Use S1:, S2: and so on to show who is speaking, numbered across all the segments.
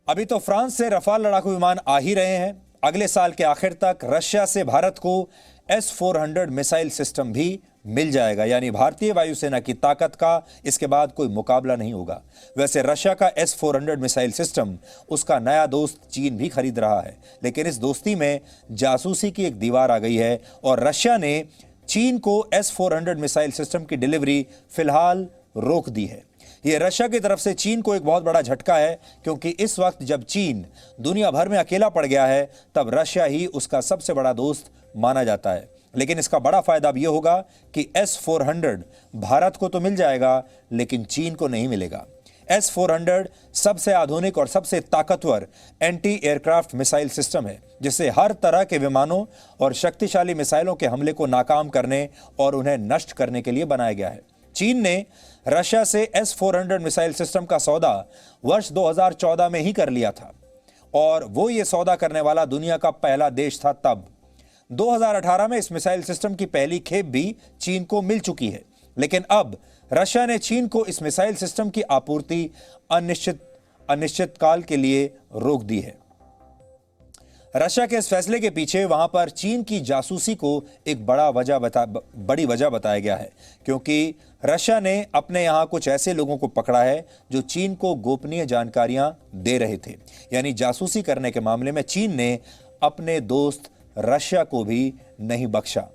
S1: अभी तो फ्रांस से रफाल लड़ाकू विमान आ ही रहे हैं। अगले साल के आखिर तक रशिया से भारत को S-400 मिसाइल सिस्टम भी मिल जाएगा, यानी भारतीय वायुसेना की ताकत का इसके बाद कोई मुकाबला नहीं होगा। वैसे रशिया का S-400 मिसाइल सिस्टम उसका नया दोस्त चीन भी खरीद रहा है, लेकिन इस दोस्ती में जासूसी की एक दीवार आ गई है और रशिया ने चीन को S-400 मिसाइल सिस्टम की डिलीवरी फिलहाल रोक दी है। यह रशिया की तरफ से चीन को एक बहुत बड़ा झटका है, क्योंकि इस वक्त जब चीन दुनिया भर में अकेला पड़ गया है तब रशिया ही उसका सबसे बड़ा दोस्त माना जाता है। लेकिन इसका बड़ा फायदा अब यह होगा कि S-400 भारत को तो मिल जाएगा, लेकिन चीन को नहीं मिलेगा। S-400 सबसे आधुनिक और सबसे ताकतवर एंटी एयरक्राफ्ट मिसाइल सिस्टम है, जिससे हर तरह के विमानों और शक्तिशाली मिसाइलों के हमले को नाकाम करने और उन्हें नष्ट करने के लिए बनाया गया है। चीन ने रशिया से S-400 मिसाइल सिस्टम का सौदा वर्ष 2014 में ही कर लिया था और वो ये सौदा करने वाला दुनिया का पहला देश था। तब 2018 में इस मिसाइल सिस्टम की पहली खेप भी चीन को मिल चुकी है, लेकिन अब रशिया ने चीन को इस मिसाइल सिस्टम की आपूर्ति अनिश्चित काल के लिए रोक दी है। रशिया के इस फैसले के पीछे वहां पर चीन की जासूसी को एक बड़ी वजह बताया गया है, क्योंकि रशिया ने अपने यहां कुछ ऐसे लोगों को पकड़ा है जो चीन को गोपनीय जानकारियां दे रहे थे। यानी जासूसी करने के मामले में चीन ने अपने दोस्त रशिया को भी नहीं बख्शा।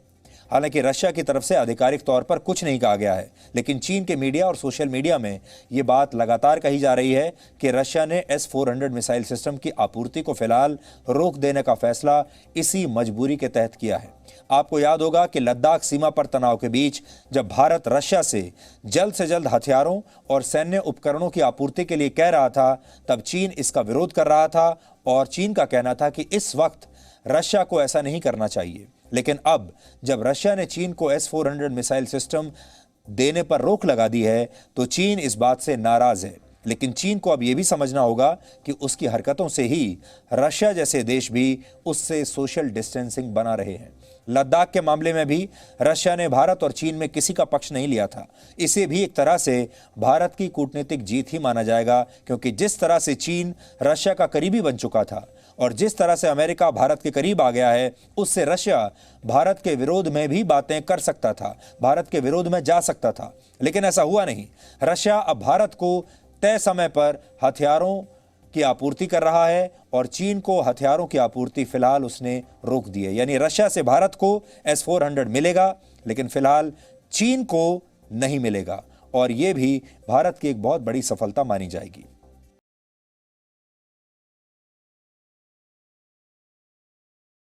S1: हालांकि रशिया की तरफ से आधिकारिक तौर पर कुछ नहीं कहा गया है, लेकिन चीन के मीडिया और सोशल मीडिया में यह बात लगातार कही जा रही है कि रशिया ने S-400 मिसाइल सिस्टम की आपूर्ति को फिलहाल रोक देने का फैसला इसी मजबूरी के तहत किया है। आपको याद होगा कि लद्दाख सीमा पर तनाव के बीच जब भारत रशिया से जल्द हथियारों और सैन्य उपकरणों की आपूर्ति के लिए कह रहा था, तब चीन इसका विरोध कर रहा था और चीन का कहना था कि इस वक्त रशिया को ऐसा नहीं करना चाहिए। लेकिन अब जब रशिया ने चीन को S-400 मिसाइल सिस्टम देने पर रोक लगा दी है तो चीन इस बात से नाराज है। लेकिन चीन को अब यह भी समझना होगा कि उसकी हरकतों से ही रशिया जैसे देश भी उससे सोशल डिस्टेंसिंग बना रहे हैं। लद्दाख के मामले में भी रशिया ने भारत और चीन में किसी का पक्ष नहीं लिया था। इसे भी एक तरह से भारत की कूटनीतिक जीत ही माना जाएगा, क्योंकि जिस तरह से चीन रशिया का करीबी बन चुका था और जिस तरह से अमेरिका भारत के करीब आ गया है, उससे रशिया भारत के विरोध में भी बातें कर सकता था, भारत के विरोध में जा सकता था। लेकिन ऐसा हुआ नहीं। रशिया अब भारत को तय समय पर हथियारों की आपूर्ति कर रहा है और चीन को हथियारों की आपूर्ति फिलहाल उसने रोक दी है। यानी रशिया से भारत को S-400 मिलेगा, लेकिन फिलहाल चीन को नहीं मिलेगा और यह भी भारत की एक बहुत बड़ी सफलता मानी जाएगी।